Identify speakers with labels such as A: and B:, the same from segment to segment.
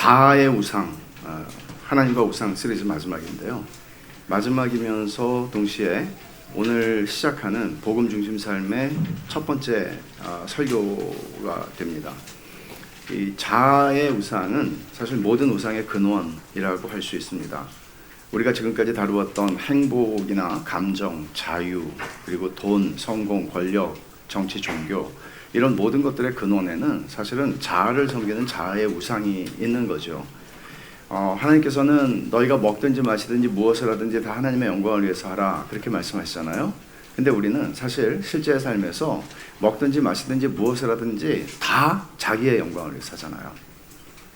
A: 자아의 우상, 하나님과 우상 시리즈 마지막인데요. 마지막이면서 동시에 오늘 시작하는 복음 중심 삶의 첫 번째 설교가 됩니다. 이 자아의 우상은 사실 모든 우상의 근원이라고 할 수 있습니다. 우리가 지금까지 다루었던 행복이나 감정, 자유, 그리고 돈, 성공, 권력, 정치, 종교 이런 모든 것들의 근원에는 사실은 자아를 섬기는 자아의 우상이 있는 거죠. 하나님께서는 너희가 먹든지 마시든지 무엇을 하든지 다 하나님의 영광을 위해서 하라 그렇게 말씀하시잖아요. 근데 우리는 사실 실제 삶에서 먹든지 마시든지 무엇을 하든지 다 자기의 영광을 위해서 하잖아요.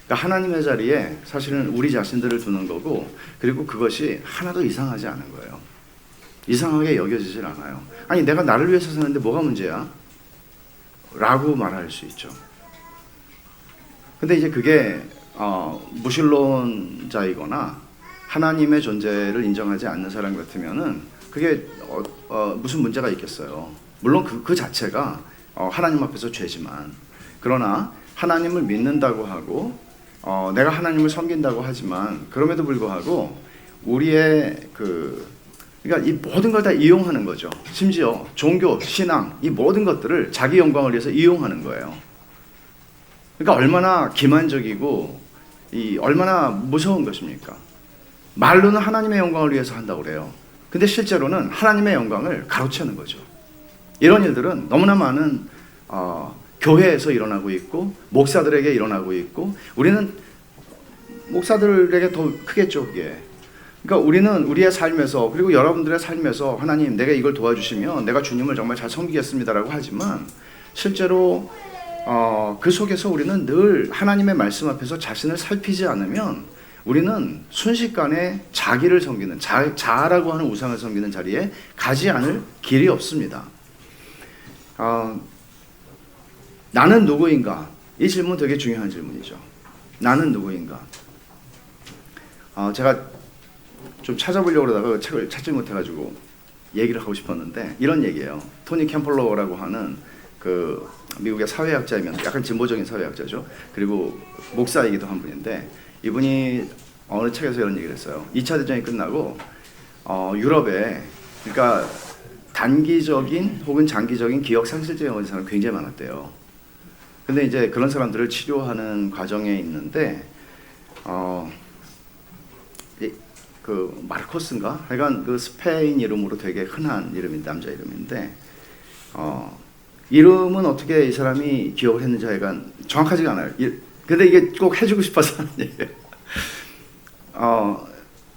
A: 그러니까 하나님의 자리에 사실은 우리 자신들을 두는 거고, 그리고 그것이 하나도 이상하지 않은 거예요. 이상하게 여겨지질 않아요. 아니 내가 나를 위해서 사는데 뭐가 문제야? 라고 말할 수 있죠. 근데 이제 그게 무신론자이거나 하나님의 존재를 인정하지 않는 사람 같으면은 그게 무슨 문제가 있겠어요. 물론 그 자체가 하나님 앞에서 죄지만, 그러나 하나님을 믿는다고 하고 내가 하나님을 섬긴다고 하지만 그럼에도 불구하고 우리의 그러니까 이 모든 걸 다 이용하는 거죠. 심지어 종교, 신앙 이 모든 것들을 자기 영광을 위해서 이용하는 거예요. 그러니까 얼마나 기만적이고 얼마나 무서운 것입니까? 말로는 하나님의 영광을 위해서 한다고 그래요. 근데 실제로는 하나님의 영광을 가로채는 거죠. 이런 일들은 너무나 많은 교회에서 일어나고 있고 목사들에게 일어나고 있고, 우리는 목사들에게 더 크겠죠, 그게. 그러니까 우리는 우리의 삶에서, 그리고 여러분들의 삶에서 하나님 내가 이걸 도와주시면 내가 주님을 정말 잘 섬기겠습니다라고 하지만, 실제로 그 속에서 우리는 늘 하나님의 말씀 앞에서 자신을 살피지 않으면 우리는 순식간에 자기를 섬기는 자아라고 하는 우상을 섬기는 자리에 가지 않을 길이 없습니다. 나는 누구인가? 이 질문 되게 중요한 질문이죠. 나는 누구인가? 제가 좀 찾아보려고 그러다가 책을 찾지 못해가지고 얘기를 하고 싶었는데 이런 얘기예요. 토니 캠플러라고 하는 그 미국의 사회학자이면서 약간 진보적인 사회학자죠. 그리고 목사이기도 한 분인데, 이분이 어느 책에서 이런 얘기를 했어요. 2차 대전이 끝나고 유럽에, 그러니까 단기적인 혹은 장기적인 기억 상실증에 걸린 사람이 굉장히 많았대요. 근데 이제 그런 사람들을 치료하는 과정에 있는데 그 마르코스인가? 하여간 그 스페인 이름으로 되게 흔한 이름인데, 남자 이름인데 이름은 어떻게 이 사람이 기억을 했는지 하여간 정확하지가 않아요. 근데 이게 꼭 해주고 싶어서 하는 얘기예요.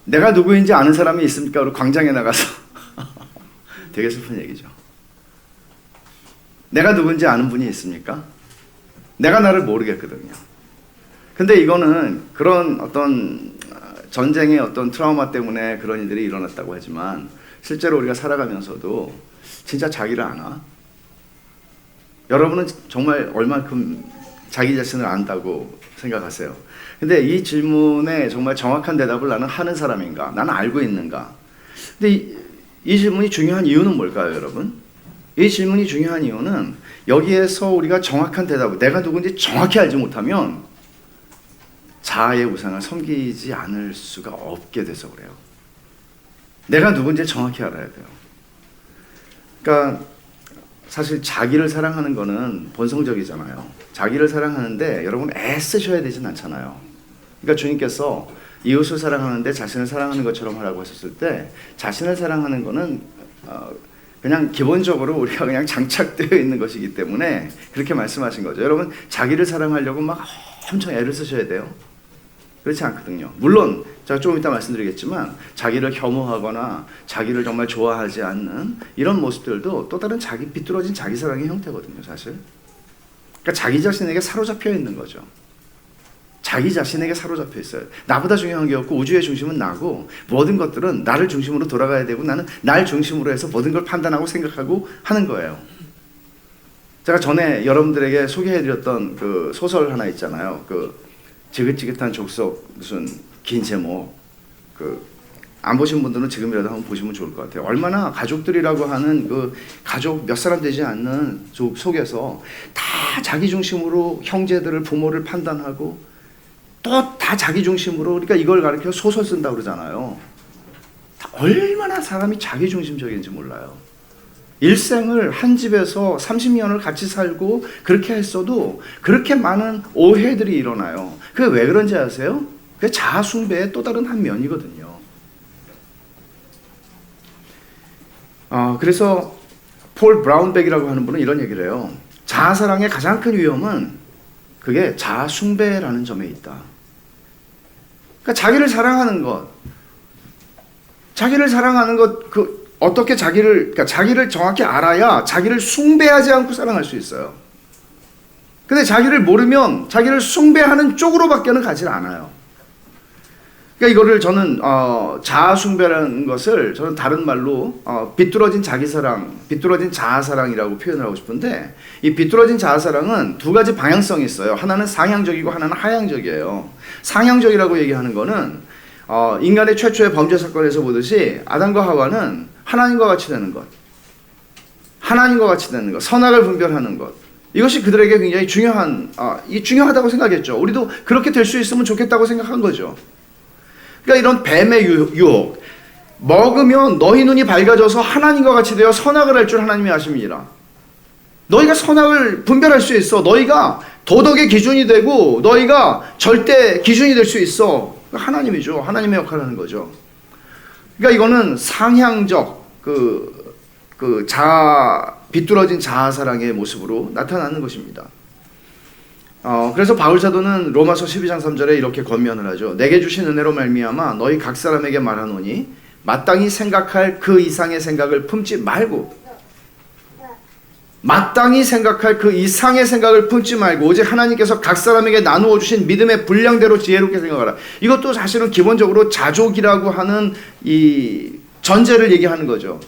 A: 내가 누구인지 아는 사람이 있습니까? 그리고 광장에 나가서 되게 슬픈 얘기죠. 내가 누군지 아는 분이 있습니까? 내가 나를 모르겠거든요. 근데 이거는 그런 어떤 전쟁의 어떤 트라우마 때문에 그런 일들이 일어났다고 하지만, 실제로 우리가 살아가면서도 진짜 자기를 아나? 여러분은 정말 얼만큼 자기 자신을 안다고 생각하세요? 근데 이 질문에 정말 정확한 대답을 나는 하는 사람인가? 나는 알고 있는가? 근데 이 질문이 중요한 이유는 뭘까요, 여러분? 이 질문이 중요한 이유는 여기에서 우리가 정확한 대답을, 내가 누군지 정확히 알지 못하면 자아의 우상을 섬기지 않을 수가 없게 돼서 그래요. 내가 누군지 정확히 알아야 돼요. 그러니까 사실 자기를 사랑하는 거는 본성적이잖아요. 자기를 사랑하는데 여러분 애쓰셔야 되진 않잖아요. 그러니까 주님께서 이웃을 사랑하는데 자신을 사랑하는 것처럼 하라고 하셨을 때, 자신을 사랑하는 거는 그냥 기본적으로 우리가 그냥 장착되어 있는 것이기 때문에 그렇게 말씀하신 거죠. 여러분 자기를 사랑하려고 막 엄청 애를 쓰셔야 돼요. 그렇지 않거든요. 물론 제가 조금 이따 말씀드리겠지만 자기를 혐오하거나 자기를 정말 좋아하지 않는 이런 모습들도 또 다른 비뚤어진 자기 사랑의 형태거든요, 사실. 그러니까 자기 자신에게 사로잡혀 있는 거죠. 자기 자신에게 사로잡혀 있어요. 나보다 중요한 게 없고 우주의 중심은 나고 모든 것들은 나를 중심으로 돌아가야 되고 나는 날 중심으로 해서 모든 걸 판단하고 생각하고 하는 거예요. 제가 전에 여러분들에게 소개해드렸던 그 소설 하나 있잖아요. 그 지긋지긋한 족속 무슨 긴 제목, 안 보신 분들은 지금이라도 한번 보시면 좋을 것 같아요. 얼마나 가족들이라고 하는 그 가족 몇 사람 되지 않는 속에서 다 자기 중심으로 형제들을, 부모를 판단하고 또 다 자기 중심으로, 그러니까 이걸 가르쳐 소설 쓴다고 그러잖아요. 얼마나 사람이 자기 중심적인지 몰라요. 일생을 한 집에서 30년을 같이 살고 그렇게 했어도 그렇게 많은 오해들이 일어나요. 그게 왜 그런지 아세요? 그게 자아숭배의 또 다른 한 면이거든요. 그래서 폴 브라운백이라고 하는 분은 이런 얘기를 해요. 자아사랑의 가장 큰 위험은 그게 자아숭배라는 점에 있다. 그러니까 자기를 사랑하는 것, 어떻게 그러니까 자기를 정확히 알아야 자기를 숭배하지 않고 사랑할 수 있어요. 근데 자기를 모르면 자기를 숭배하는 쪽으로밖에는 가지 않아요. 그러니까 이거를 저는 자아숭배라는 것을 저는 다른 말로 비뚤어진 자기사랑, 비뚤어진 자아사랑이라고 표현을 하고 싶은데, 이 비뚤어진 자아사랑은 두 가지 방향성이 있어요. 하나는 상향적이고 하나는 하향적이에요. 상향적이라고 얘기하는 거는 인간의 최초의 범죄 사건에서 보듯이 아담과 하와는 하나님과 같이 되는 것, 하나님과 같이 되는 것, 선악을 분별하는 것, 이것이 그들에게 굉장히 중요하다고 생각했죠. 우리도 그렇게 될 수 있으면 좋겠다고 생각한 거죠. 그러니까 이런 뱀의 유혹, 먹으면 너희 눈이 밝아져서 하나님과 같이 되어 선악을 할 줄 하나님이 아십니다. 너희가 선악을 분별할 수 있어. 너희가 도덕의 기준이 되고 너희가 절대 기준이 될 수 있어. 하나님이죠. 하나님의 역할을 하는 거죠. 그러니까 이거는 상향적 비뚤어진 자아사랑의 모습으로 나타나는 것입니다. 그래서 바울 사도는 로마서 12장 3절에 이렇게 권면을 하죠. 내게 주신 은혜로 말미암아 너희 각 사람에게 말하노니 마땅히 생각할 그 이상의 생각을 품지 말고, 마땅히 생각할 그 이상의 생각을 품지 말고 오직 하나님께서 각 사람에게 나누어 주신 믿음의 분량대로 지혜롭게 생각하라. 이것도 사실은 기본적으로 자족이라고 하는 이 전제를 얘기하는 거죠.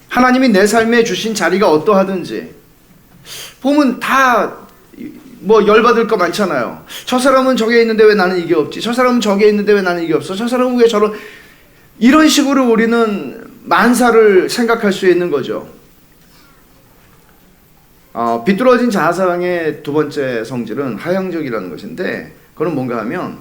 A: 하나님이 내 삶에 주신 자리가 어떠하든지 보면 다 열받을 거 많잖아요. 저 사람은 저게 있는데 왜 나는 이게 없지? 저 사람은 저게 있는데 왜 나는 이게 없어? 저 사람은 왜 저런, 이런 식으로 우리는 만사를 생각할 수 있는 거죠. 비뚤어진 자아사랑의 두 번째 성질은 하향적이라는 것인데, 그건 뭔가 하면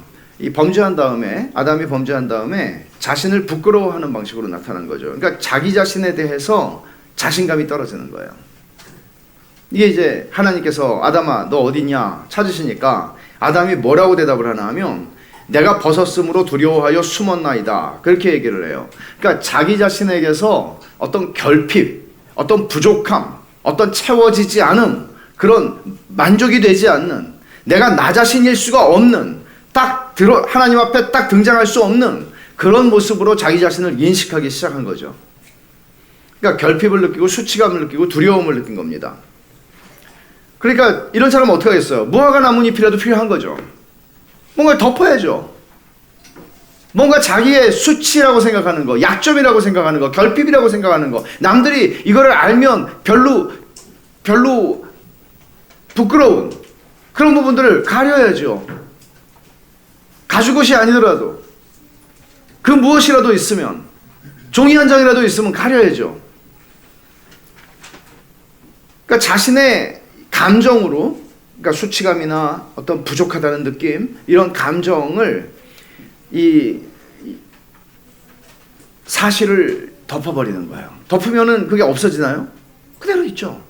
A: 아담이 범죄한 다음에 자신을 부끄러워하는 방식으로 나타난 거죠. 그러니까 자기 자신에 대해서 자신감이 떨어지는 거예요. 이게 이제 하나님께서 아담아 너 어디냐 찾으시니까 아담이 뭐라고 대답을 하나 하면 내가 벗었으므로 두려워하여 숨었나이다, 그렇게 얘기를 해요. 그러니까 자기 자신에게서 어떤 결핍, 어떤 부족함, 어떤 채워지지 않음, 그런 만족이 되지 않는, 내가 나 자신일 수가 없는, 하나님 앞에 딱 등장할 수 없는 그런 모습으로 자기 자신을 인식하기 시작한 거죠. 그러니까 결핍을 느끼고 수치감을 느끼고 두려움을 느낀 겁니다. 그러니까 이런 사람은 어떻게 하겠어요? 무화과 나뭇잎이라도 필요한 거죠. 뭔가 덮어야죠. 뭔가 자기의 수치라고 생각하는 거, 약점이라고 생각하는 거, 결핍이라고 생각하는 거, 남들이 이거를 알면 별로 부끄러운 그런 부분들을 가려야죠. 가죽옷이 아니더라도 그 무엇이라도 있으면, 종이 한 장이라도 있으면 가려야죠. 그러니까 자신의 감정으로, 그러니까 수치감이나 어떤 부족하다는 느낌, 이런 감정을 이 사실을 덮어버리는 거예요. 덮으면은 그게 없어지나요? 그대로 있죠.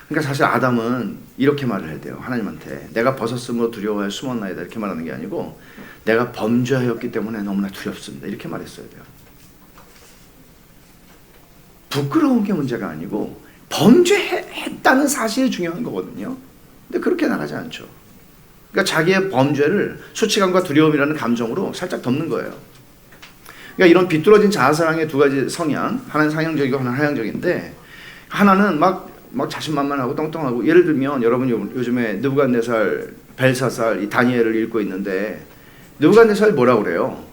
A: 그러니까 사실 아담은 이렇게 말을 해야 돼요. 하나님한테 내가 벗었으므로 두려워하여 숨었나이다, 이렇게 말하는 게 아니고 내가 범죄하였기 때문에 너무나 두렵습니다, 이렇게 말했어야 돼요. 부끄러운 게 문제가 아니고 범죄했다는 사실이 중요한 거거든요. 근데 그렇게 나가지 않죠. 그러니까 자기의 범죄를 수치감과 두려움이라는 감정으로 살짝 덮는 거예요. 그러니까 이런 비뚤어진 자아사랑의 두 가지 성향, 하나는 상향적이고 하나는 하향적인데, 하나는 막 자신만만하고 똥똥하고, 예를 들면 여러분 요즘에 느부갓네살, 벨사살, 이 다니엘을 읽고 있는데 느부갓네살 뭐라고 그래요?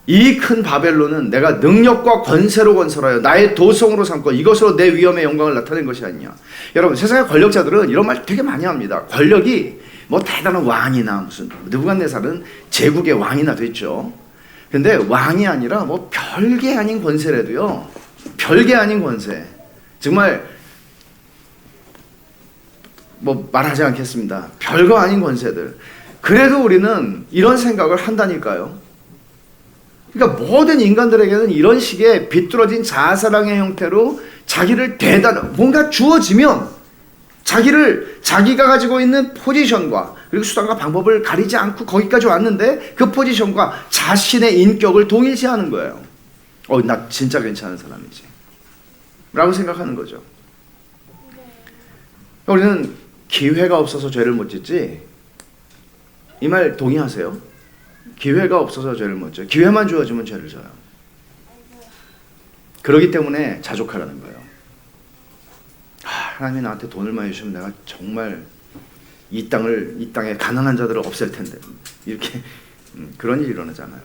A: 이 큰 바벨론은 내가 능력과 권세로 건설하여 나의 도성으로 삼고 이것으로 내 위엄의 영광을 나타낸 것이 아니냐. 여러분 세상의 권력자들은 이런 말 되게 많이 합니다. 권력이 뭐 대단한 왕이나 무슨, 느부갓네살은 제국의 왕이나 됐죠. 근데 왕이 아니라 뭐 별게 아닌 권세라도요, 별게 아닌 권세, 정말 뭐 말하지 않겠습니다. 별거 아닌 권세들. 그래도 우리는 이런 생각을 한다니까요. 그러니까 모든 인간들에게는 이런 식의 비뚤어진 자아사랑의 형태로 자기를 뭔가 주어지면 자기가 가지고 있는 포지션과 그리고 수단과 방법을 가리지 않고 거기까지 왔는데 그 포지션과 자신의 인격을 동일시하는 거예요. 나 진짜 괜찮은 사람이지 라고 생각하는 거죠. 우리는 기회가 없어서 죄를 못 짓지, 이 말 동의하세요? 기회가 없어서 죄를 못 져요. 기회만 주어지면 죄를 져요. 그렇기 때문에 자족하라는 거예요. 하나님이 나한테 돈을 많이 주시면 내가 정말 이 땅에 가난한 자들을 없앨 텐데, 이렇게 그런 일이 일어나잖아요.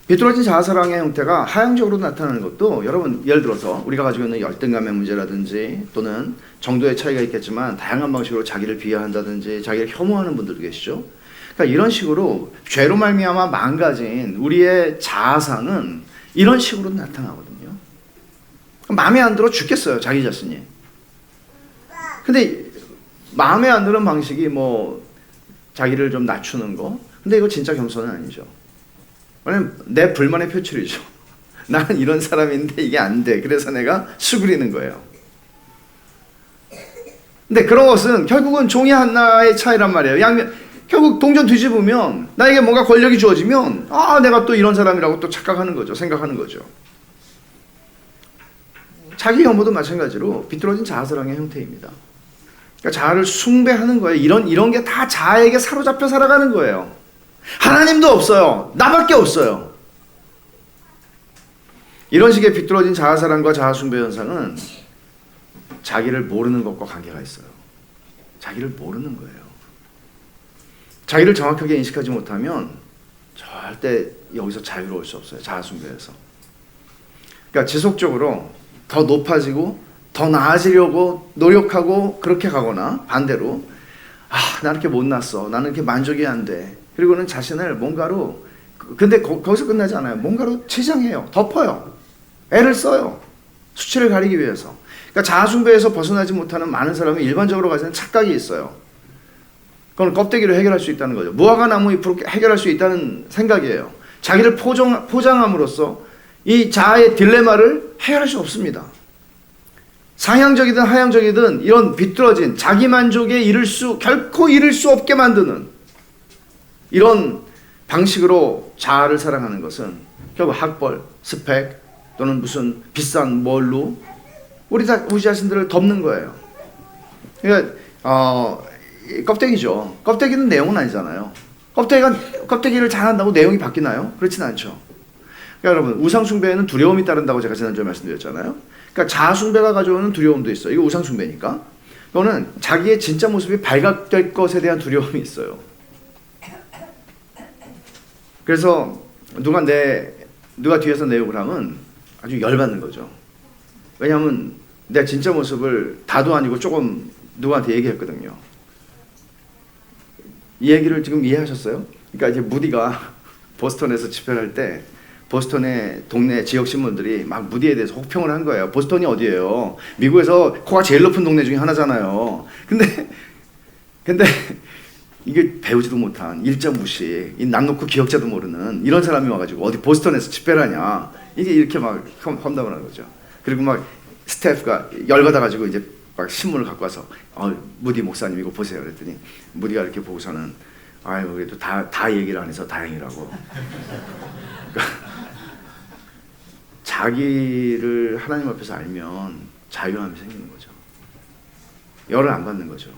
A: 비뚤어진 자아사랑의 형태가 하향적으로 나타나는 것도, 여러분 예를 들어서 우리가 가지고 있는 열등감의 문제라든지 또는 정도의 차이가 있겠지만 다양한 방식으로 자기를 비하한다든지 자기를 혐오하는 분들도 계시죠. 그러니까 이런 식으로 죄로 말미암아 망가진 우리의 자아상은 이런 식으로 나타나거든요. 마음에 안 들어 죽겠어요, 자기 자신이. 근데 마음에 안 드는 방식이 뭐 자기를 좀 낮추는 거, 근데 이거 진짜 겸손은 아니죠. 왜냐면 내 불만의 표출이죠. 나는 이런 사람인데 이게 안 돼. 그래서 내가 수그리는 거예요. 근데 그런 것은 결국은 종이 하나의 차이란 말이에요. 결국 동전 뒤집으면 나에게 뭔가 권력이 주어지면 내가 또 이런 사람이라고 또 착각하는 거죠. 생각하는 거죠. 자기 혐오도 마찬가지로 비뚤어진 자아사랑의 형태입니다. 그러니까 자아를 숭배하는 거예요. 이런 게 다 자아에게 사로잡혀 살아가는 거예요. 하나님도 없어요. 나밖에 없어요. 이런 식의 비뚤어진 자아사랑과 자아숭배 현상은 자기를 모르는 것과 관계가 있어요. 자기를 모르는 거예요. 자기를 정확하게 인식하지 못하면 절대 여기서 자유로울 수 없어요. 자아숭배에서. 그러니까 지속적으로 더 높아지고 더 나아지려고 노력하고 그렇게 가거나, 반대로 나 이렇게 못났어, 나는 이렇게 만족이 안 돼, 그리고는 자신을 뭔가로, 근데 거기서 끝나지 않아요. 뭔가로 치장해요. 덮어요. 애를 써요. 수치를 가리기 위해서. 그러니까 자아숭배에서 벗어나지 못하는 많은 사람이 일반적으로 가지는 착각이 있어요. 그건 껍데기로 해결할 수 있다는 거죠. 무화과 나무 잎으로 해결할 수 있다는 생각이에요. 자기를 포장함으로써 이 자아의 딜레마를 해결할 수 없습니다. 상향적이든 하향적이든 이런 비뚤어진 자기만족에 결코 이를 수 없게 만드는 이런 방식으로 자아를 사랑하는 것은 결국 학벌, 스펙 또는 무슨 비싼 뭘로 우리 자신들을 덮는 거예요. 그러니까 껍데기죠. 껍데기는 내용은 아니잖아요. 껍데기를 잘한다고 내용이 바뀌나요? 그렇진 않죠. 그러니까 여러분, 우상숭배에는 두려움이 따른다고 제가 지난주에 말씀드렸잖아요. 그러니까 자아숭배가 가져오는 두려움도 있어요. 이거 우상숭배니까. 이거는 자기의 진짜 모습이 발각될 것에 대한 두려움이 있어요. 그래서 누가 뒤에서 내 욕을 하면 아주 열받는 거죠. 왜냐하면 내 진짜 모습을 다도 아니고 조금 누구한테 얘기했거든요. 이 얘기를 지금 이해하셨어요? 그러니까 이제 무디가 보스턴에서 집회를 할 때 보스턴의 동네 지역 신문들이 막 무디에 대해서 혹평을 한 거예요. 보스턴이 어디예요? 미국에서 코가 제일 높은 동네 중에 하나잖아요. 근데 이게 배우지도 못한 일자 무시, 남 놓고 기억자도 모르는 이런 사람이 와가지고 어디 보스턴에서 집회를 하냐, 이게 이렇게 막 험담을 하는 거죠. 그리고 막 스태프가 열받아가지고 이제 막 신문을 갖고 와서 무디 목사님 이거 보세요 그랬더니 무디가 이렇게 보고서는 그래도 다 얘기를 안 해서 다행이라고. 자기를 하나님 앞에서 알면 자유함이 생기는 거죠. 열을 안 받는 거죠.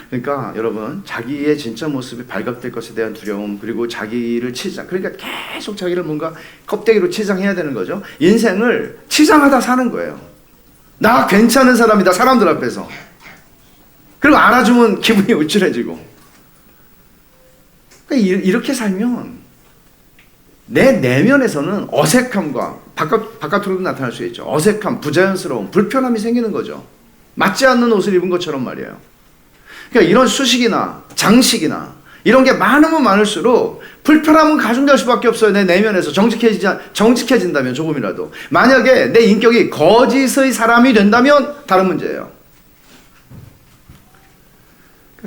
A: 그러니까 여러분, 자기의 진짜 모습이 발각될 것에 대한 두려움, 그리고 자기를 그러니까 계속 자기를 뭔가 껍데기로 치장해야 되는 거죠. 인생을 치장하다 사는 거예요. 나 괜찮은 사람이다, 사람들 앞에서. 그리고 알아주면 기분이 우쭐해지고. 그러니까 이렇게 살면 내 내면에서는 어색함과 바깥으로도 나타날 수 있죠. 어색함, 부자연스러움, 불편함이 생기는 거죠. 맞지 않는 옷을 입은 것처럼 말이에요. 그러니까 이런 수식이나 장식이나 이런 게 많으면 많을수록 불편함은 가중될 수밖에 없어요. 내 내면에서 정직해진다면 조금이라도. 만약에 내 인격이 거짓의 사람이 된다면 다른 문제예요.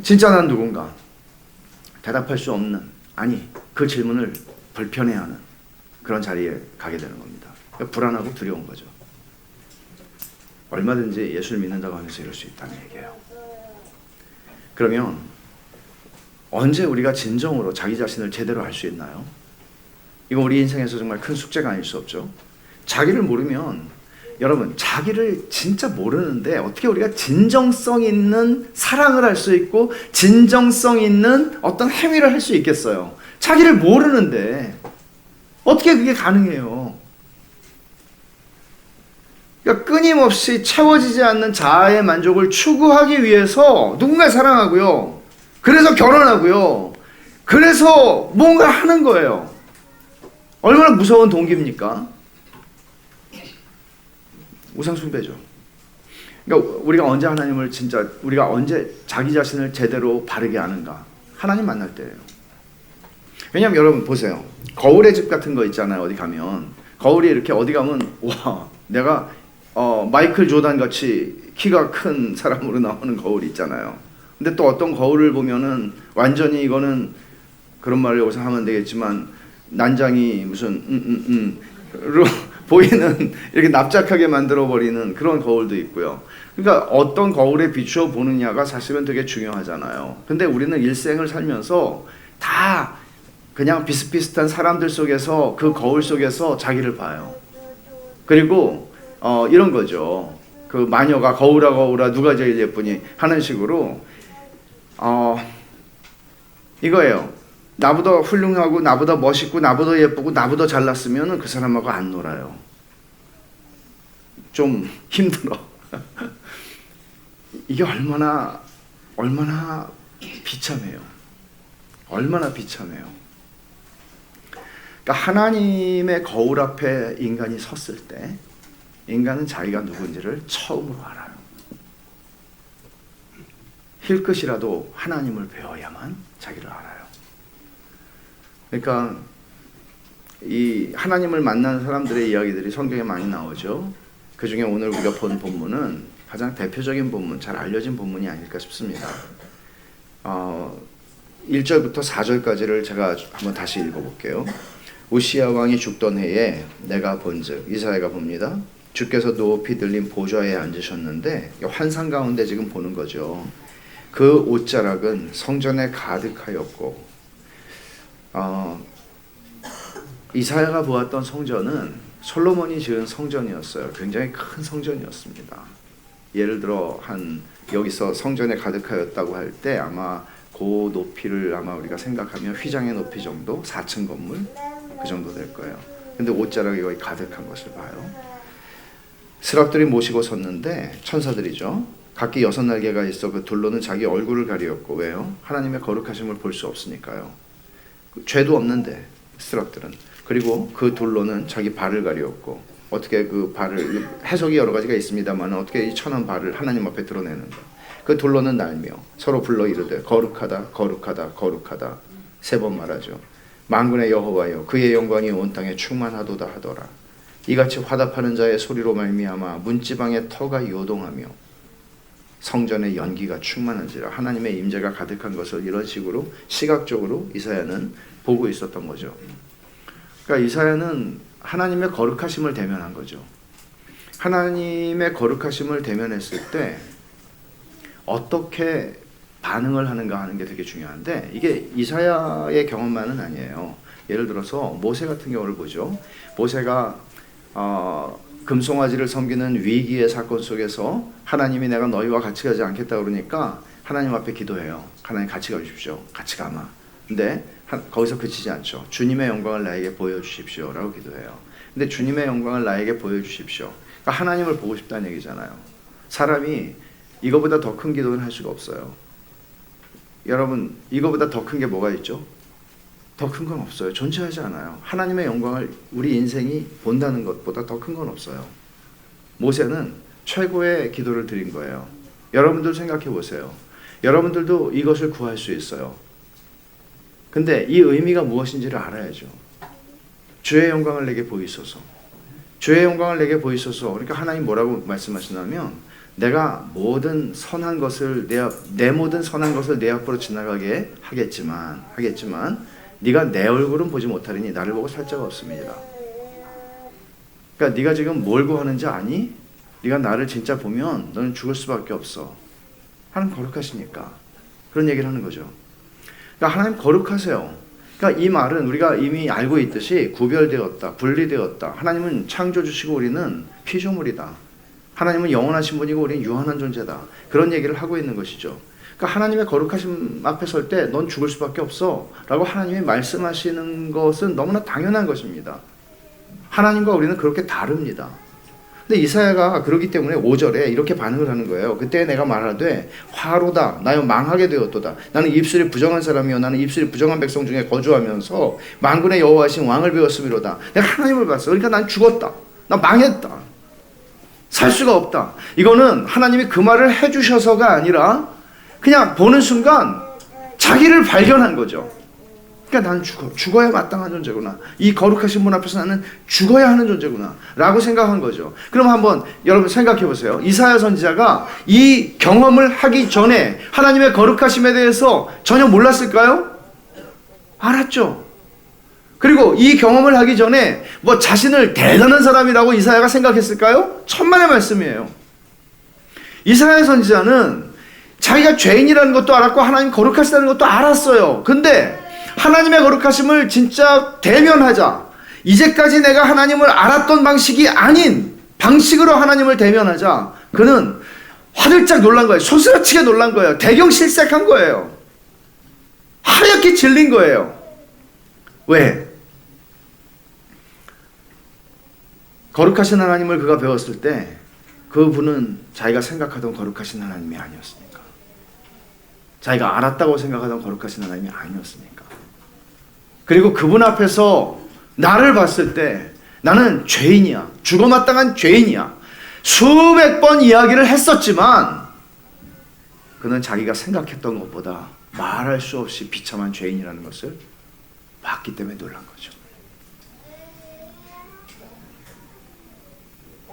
A: 진짜 난 누군가? 대답할 수 없는, 아니 그 질문을 불편해하는 그런 자리에 가게 되는 겁니다. 불안하고 두려운 거죠. 얼마든지 예수를 믿는다고 하면서 이럴 수 있다는 얘기예요. 그러면 언제 우리가 진정으로 자기 자신을 제대로 알 수 있나요? 이건 우리 인생에서 정말 큰 숙제가 아닐 수 없죠. 자기를 모르면, 여러분, 자기를 진짜 모르는데 어떻게 우리가 진정성 있는 사랑을 할 수 있고 진정성 있는 어떤 행위를 할 수 있겠어요? 자기를 모르는데 어떻게 그게 가능해요? 그러니까 끊임없이 채워지지 않는 자아의 만족을 추구하기 위해서 누군가를 사랑하고요. 그래서 결혼하고요. 그래서 뭔가 하는 거예요. 얼마나 무서운 동기입니까? 우상숭배죠. 그러니까 우리가 언제 하나님을 진짜, 우리가 언제 자기 자신을 제대로 바르게 아는가? 하나님 만날 때예요. 왜냐하면 여러분 보세요. 거울의 집 같은 거 있잖아요. 어디 가면 거울이 이렇게 어디 가면 와, 내가 마이클 조단 같이 키가 큰 사람으로 나오는 거울이 있잖아요. 근데 또 어떤 거울을 보면은 완전히 이거는 그런 말을 여기서 하면 되겠지만 난장이 무슨 로 보이는 이렇게 납작하게 만들어 버리는 그런 거울도 있고요. 그러니까 어떤 거울에 비추어 보느냐가 사실은 되게 중요하잖아요. 근데 우리는 일생을 살면서 다 그냥 비슷비슷한 사람들 속에서 그 거울 속에서 자기를 봐요. 그리고 이런 거죠. 그 마녀가 거울아 거울아 누가 제일 예쁘니 하는 식으로 이거예요. 나보다 훌륭하고 나보다 멋있고 나보다 예쁘고 나보다 잘났으면 그 사람하고 안 놀아요. 좀 힘들어. 이게 얼마나 비참해요. 얼마나 비참해요. 그러니까 하나님의 거울 앞에 인간이 섰을 때 인간은 자기가 누군지를 처음으로 알아요. 힐끗이라도 하나님을 배워야만 자기를 알아요. 그러니까 이 하나님을 만난 사람들의 이야기들이 성경에 많이 나오죠. 그 중에 오늘 우리가 본 본문은 가장 대표적인 본문, 잘 알려진 본문이 아닐까 싶습니다. 1절부터 4절까지를 제가 한번 다시 읽어볼게요. 우시야 왕이 죽던 해에 내가 본즉, 이사야가 봅니다. 주께서 높이 들린 보좌에 앉으셨는데 환상 가운데 지금 보는 거죠. 그 옷자락은 성전에 가득하였고 이사야가 보았던 성전은 솔로몬이 지은 성전이었어요. 굉장히 큰 성전이었습니다. 예를 들어 여기서 성전에 가득하였다고 할 때 아마 그 높이를 아마 우리가 생각하면 휘장의 높이 정도, 4층 건물 그 정도 될 거예요. 근데 옷자락이 거의 가득한 것을 봐요. 스랍들이 모시고 섰는데 천사들이죠. 각기 6날개가 있어 그 둘로는 자기 얼굴을 가리었고, 왜요? 하나님의 거룩하심을 볼 수 없으니까요. 죄도 없는데 스랍들은. 그리고 그 둘로는 자기 발을 가리었고, 어떻게 그 발을, 해석이 여러 가지가 있습니다만 어떻게 이 천한 발을 하나님 앞에 드러내는가. 그 둘로는 날며 서로 불러 이르되 거룩하다 거룩하다 거룩하다 3번 말하죠. 만군의 여호와여 그의 영광이 온 땅에 충만하도다 하더라. 이같이 화답하는 자의 소리로 말미암아 문지방의 터가 요동하며 성전의 연기가 충만한지라. 하나님의 임재가 가득한 것을 이런 식으로 시각적으로 이사야는 보고 있었던 거죠. 그러니까 이사야는 하나님의 거룩하심을 대면한 거죠. 하나님의 거룩하심을 대면했을 때 어떻게 반응을 하는가 하는 게 되게 중요한데, 이게 이사야의 경험만은 아니에요. 예를 들어서 모세 같은 경우를 보죠. 모세가 금송아지를 섬기는 위기의 사건 속에서 하나님이 내가 너희와 같이 가지 않겠다 그러니까 하나님 앞에 기도해요. 하나님 같이 가주십시오. 같이 가마. 근데 거기서 그치지 않죠. 주님의 영광을 나에게 보여주십시오 라고 기도해요. 근데 주님의 영광을 나에게 보여주십시오. 그러니까 하나님을 보고 싶다는 얘기잖아요. 사람이 이거보다 더 큰 기도는 할 수가 없어요. 여러분, 이거보다 더 큰 게 뭐가 있죠? 더 큰 건 없어요. 존재하지 않아요. 하나님의 영광을 우리 인생이 본다는 것보다 더 큰 건 없어요. 모세는 최고의 기도를 드린 거예요. 여러분들 생각해 보세요. 여러분들도 이것을 구할 수 있어요. 근데 이 의미가 무엇인지를 알아야죠. 주의 영광을 내게 보이소서. 주의 영광을 내게 보이소서. 그러니까 하나님 뭐라고 말씀하시냐면 내가 모든 선한 것을 내 모든 선한 것을 내 앞으로 지나가게 하겠지만 네가 내 얼굴은 보지 못하리니 나를 보고 살 자가 없음이니라. 그러니까 네가 지금 뭘 구하는지 아니? 네가 나를 진짜 보면 너는 죽을 수밖에 없어. 하나님 거룩하시니까 그런 얘기를 하는 거죠. 그러니까 하나님 거룩하세요. 그러니까 이 말은 우리가 이미 알고 있듯이 구별되었다, 분리되었다. 하나님은 창조주시고 우리는 피조물이다. 하나님은 영원하신 분이고 우리는 유한한 존재다. 그런 얘기를 하고 있는 것이죠. 그러니까 하나님의 거룩하심 앞에 설 때 넌 죽을 수밖에 없어 라고 하나님이 말씀하시는 것은 너무나 당연한 것입니다. 하나님과 우리는 그렇게 다릅니다. 근데 이사야가 그렇기 때문에 5절에 이렇게 반응을 하는 거예요. 그때 내가 말하되 화로다 나여 망하게 되었도다. 나는 입술이 부정한 사람이요 나는 입술이 부정한 백성 중에 거주하면서 만군의 여호와신 왕을 배웠음이로다. 내가 하나님을 봤어. 그러니까 난 죽었다. 나 망했다. 살 수가 없다. 이거는 하나님이 그 말을 해주셔서가 아니라 그냥 보는 순간 자기를 발견한 거죠. 그러니까 난 죽어야 마땅한 존재구나. 이 거룩하신 분 앞에서 나는 죽어야 하는 존재구나 라고 생각한 거죠. 그럼 한번 여러분 생각해 보세요. 이사야 선지자가 이 경험을 하기 전에 하나님의 거룩하심에 대해서 전혀 몰랐을까요? 알았죠. 그리고 이 경험을 하기 전에 뭐 자신을 대단한 사람이라고 이사야가 생각했을까요? 천만의 말씀이에요. 이사야 선지자는 자기가 죄인이라는 것도 알았고 하나님 거룩하시다는 것도 알았어요. 근데 하나님의 거룩하심을 진짜 대면하자. 이제까지 내가 하나님을 알았던 방식이 아닌 방식으로 하나님을 대면하자. 그는 화들짝 놀란 거예요. 소스라치게 놀란 거예요. 대경실색한 거예요. 하얗게 질린 거예요. 왜? 거룩하신 하나님을 그가 배웠을 때 그분은 자기가 생각하던 거룩하신 하나님이 아니었으니까. 자기가 알았다고 생각하던 거룩하신 하나님이 아니었으니까. 그리고 그분 앞에서 나를 봤을 때 나는 죄인이야. 죽어마땅한 죄인이야. 수백 번 이야기를 했었지만 그는 자기가 생각했던 것보다 말할 수 없이 비참한 죄인이라는 것을 봤기 때문에 놀란 거죠.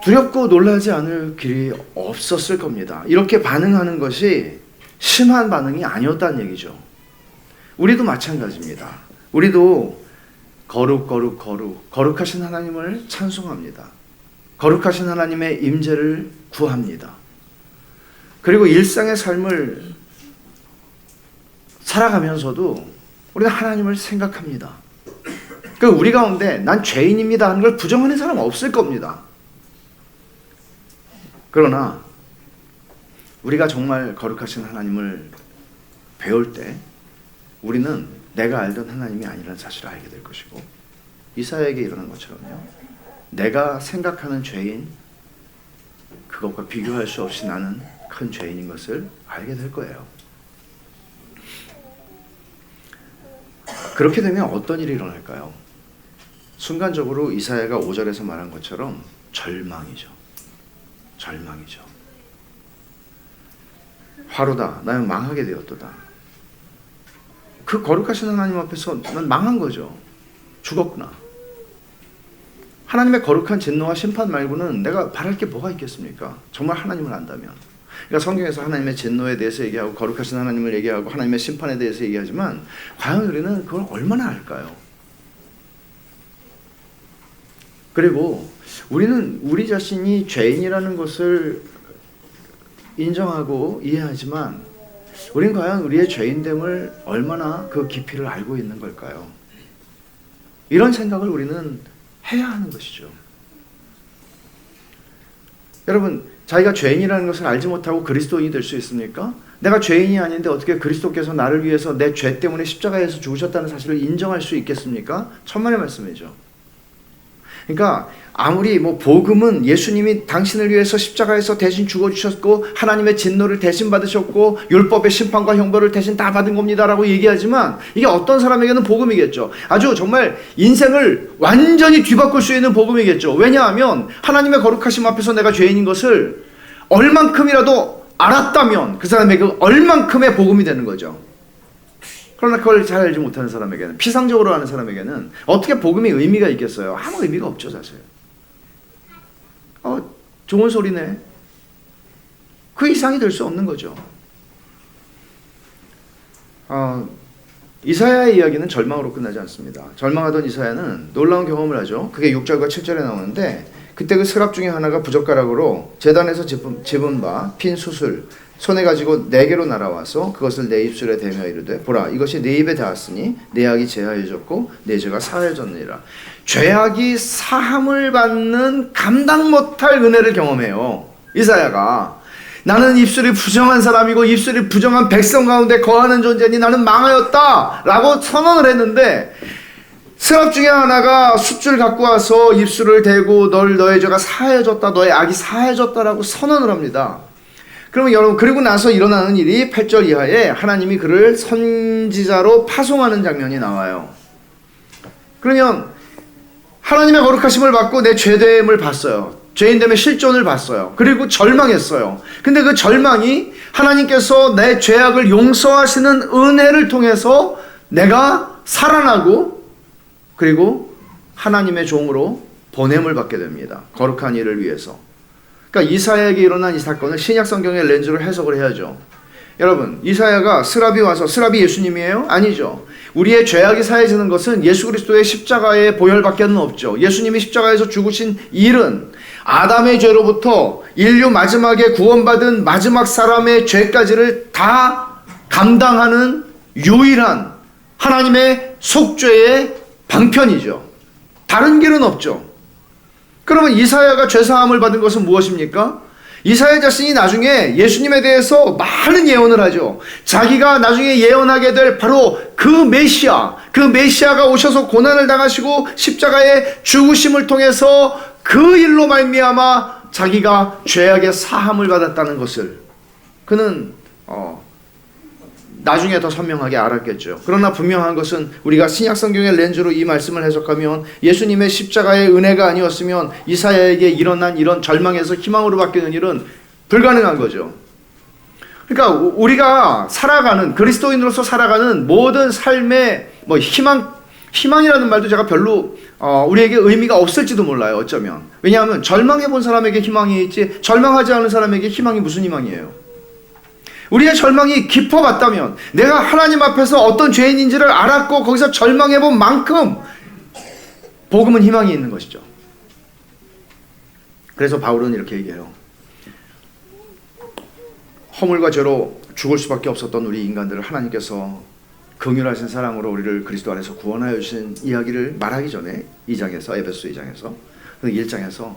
A: 두렵고 놀라지 않을 길이 없었을 겁니다. 이렇게 반응하는 것이 심한 반응이 아니었다는 얘기죠. 우리도 마찬가지입니다. 우리도 거룩하신 하나님을 찬송합니다. 거룩하신 하나님의 임재를 구합니다. 그리고 일상의 삶을 살아가면서도 우리는 하나님을 생각합니다. 그 우리 가운데 난 죄인입니다 하는 걸 부정하는 사람 없을 겁니다. 그러나 우리가 정말 거룩하신 하나님을 배울 때 우리는 내가 알던 하나님이 아니라는 사실을 알게 될 것이고 이사야에게 일어난 것처럼요. 내가 생각하는 죄인 그것과 비교할 수 없이 나는 큰 죄인인 것을 알게 될 거예요. 그렇게 되면 어떤 일이 일어날까요? 순간적으로 이사야가 5절에서 말한 것처럼 절망이죠. 화로다 나는 망하게 되었도다. 그 거룩하신 하나님 앞에서 난 망한 거죠. 죽었구나. 하나님의 거룩한 진노와 심판 말고는 내가 바랄 게 뭐가 있겠습니까? 정말 하나님을 안다면. 그러니까 성경에서 하나님의 진노에 대해서 얘기하고 거룩하신 하나님을 얘기하고 하나님의 심판에 대해서 얘기하지만 과연 우리는 그걸 얼마나 알까요? 그리고 우리는 우리 자신이 죄인이라는 것을 인정하고 이해하지만 우린 과연 우리의 죄인됨을 얼마나 그 깊이를 알고 있는 걸까요? 이런 생각을 우리는 해야 하는 것이죠. 여러분, 자기가 죄인이라는 것을 알지 못하고 그리스도인이 될 수 있습니까? 내가 죄인이 아닌데 어떻게 그리스도께서 나를 위해서 내 죄 때문에 십자가에서 죽으셨다는 사실을 인정할 수 있겠습니까? 천만의 말씀이죠. 그러니까 아무리 복음은 예수님이 당신을 위해서 십자가에서 대신 죽어주셨고 하나님의 진노를 대신 받으셨고 율법의 심판과 형벌을 대신 다 받은 겁니다라고 얘기하지만 이게 어떤 사람에게는 복음이겠죠. 아주 정말 인생을 완전히 뒤바꿀 수 있는 복음이겠죠. 왜냐하면 하나님의 거룩하심 앞에서 내가 죄인인 것을 얼만큼이라도 알았다면 그 사람에게 얼만큼의 복음이 되는 거죠. 그러나 그걸 잘 알지 못하는 사람에게는, 피상적으로 하는 사람에게는 어떻게 복음이 의미가 있겠어요? 아무 의미가 없죠, 사실. 좋은 소리네. 그 이상이 될 수 없는 거죠. 이사야의 이야기는 절망으로 끝나지 않습니다. 절망하던 이사야는 놀라운 경험을 하죠. 그게 6절과 7절에 나오는데, 그때 그 스랍 중에 하나가 부젓가락으로 제단에서 집은 바 핀 숯을 손에 가지고 내게로 날아와서 그것을 내 입술에 대며 이르되, 보라, 이것이 내 입에 닿았으니 내 악이 제하여졌고 내 죄가 사하여졌느니라. 죄악이 사함을 받는 감당 못할 은혜를 경험해요, 이사야가. 나는 입술이 부정한 사람이고 입술이 부정한 백성 가운데 거하는 존재니 나는 망하였다 라고 선언을 했는데, 스랍 중에 하나가 숯줄 갖고 와서 입술을 대고 너의 죄가 사해졌다, 너의 악이 사해졌다라고 선언을 합니다. 그러면 여러분, 그리고 나서 일어나는 일이 8절 이하에 하나님이 그를 선지자로 파송하는 장면이 나와요. 그러면 하나님의 거룩하심을 받고 내 죄됨을 봤어요. 죄인됨의 실존을 봤어요. 그리고 절망했어요. 근데 그 절망이 하나님께서 내 죄악을 용서하시는 은혜를 통해서 내가 살아나고, 그리고 하나님의 종으로 보냄을 받게 됩니다. 거룩한 일을 위해서. 그러니까 이사야에게 일어난 이 사건을 신약 성경의 렌즈로 해석을 해야죠. 여러분, 이사야가 스랍이 와서, 스랍이 예수님이에요? 아니죠. 우리의 죄악이 사해지는 것은 예수 그리스도의 십자가의 보혈밖에는 없죠. 예수님이 십자가에서 죽으신 일은 아담의 죄로부터 인류 마지막에 구원받은 마지막 사람의 죄까지를 다 감당하는 유일한 하나님의 속죄의 방편이죠. 다른 길은 없죠. 그러면 이사야가 죄사함을 받은 것은 무엇입니까? 이사야 자신이 나중에 예수님에 대해서 많은 예언을 하죠. 자기가 나중에 예언하게 될 바로 그 메시아가 오셔서 고난을 당하시고 십자가의 죽으심을 통해서 그 일로 말미암아 자기가 죄악의 사함을 받았다는 것을 그는 나중에 더 선명하게 알았겠죠. 그러나 분명한 것은 우리가 신약 성경의 렌즈로 이 말씀을 해석하면 예수님의 십자가의 은혜가 아니었으면 이사야에게 일어난 이런 절망에서 희망으로 바뀌는 일은 불가능한 거죠. 그러니까 우리가 살아가는, 그리스도인으로서 살아가는 모든 삶의 희망이라는 말도 제가 별로 우리에게 의미가 없을지도 몰라요, 어쩌면. 왜냐하면 절망해 본 사람에게 희망이 있지 절망하지 않은 사람에게 희망이 무슨 희망이에요? 우리의 절망이 깊어갔다면, 내가 하나님 앞에서 어떤 죄인인지를 알았고 거기서 절망해 본 만큼 복음은 희망이 있는 것이죠. 그래서 바울은 이렇게 얘기해요. 허물과 죄로 죽을 수밖에 없었던 우리 인간들을 하나님께서 긍휼하신 사랑으로 우리를 그리스도 안에서 구원하여 주신 이야기를 말하기 전에 2장에서, 에베소 2장에서, 1장에서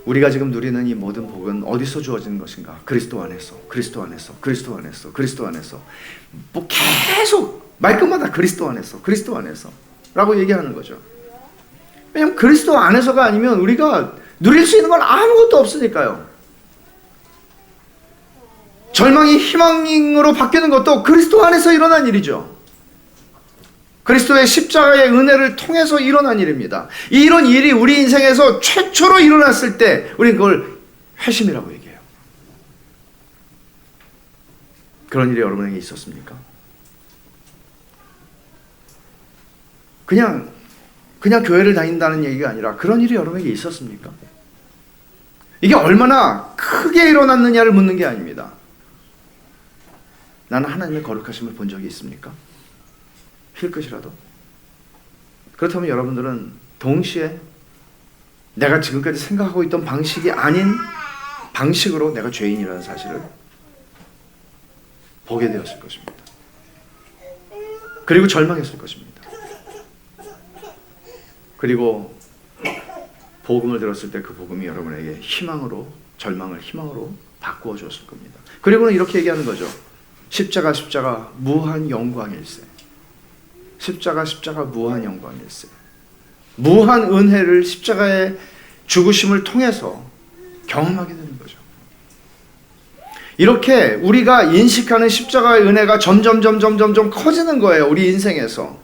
A: 우리가 지금 누리는 이 모든 복은 어디서 주어지는 것인가? 그리스도 안에서, 그리스도 안에서, 그리스도 안에서, 그리스도 안에서. 뭐 계속 말끝마다 그리스도 안에서, 그리스도 안에서 라고 얘기하는 거죠. 왜냐하면 그리스도 안에서가 아니면 우리가 누릴 수 있는 건 아무것도 없으니까요. 절망이 희망으로 바뀌는 것도 그리스도 안에서 일어난 일이죠. 그리스도의 십자가의 은혜를 통해서 일어난 일입니다. 이런 일이 우리 인생에서 최초로 일어났을 때 우리는 그걸 회심이라고 얘기해요. 그런 일이 여러분에게 있었습니까? 그냥 교회를 다닌다는 얘기가 아니라 그런 일이 여러분에게 있었습니까? 이게 얼마나 크게 일어났느냐를 묻는 게 아닙니다. 나는 하나님의 거룩하심을 본 적이 있습니까? 힐끗이라도. 그렇다면 여러분들은 동시에 내가 지금까지 생각하고 있던 방식이 아닌 방식으로 내가 죄인이라는 사실을 보게 되었을 것입니다. 그리고 절망했을 것입니다. 그리고 복음을 들었을 때 그 복음이 여러분에게 희망으로, 절망을 희망으로 바꾸어 주었을 겁니다. 그리고는 이렇게 얘기하는 거죠. 십자가 무한 영광일세. 십자가 무한 영광일세. 무한 은혜를 십자가의 죽으심을 통해서 경험하게 되는 거죠. 이렇게 우리가 인식하는 십자가의 은혜가 점점 커지는 거예요, 우리 인생에서.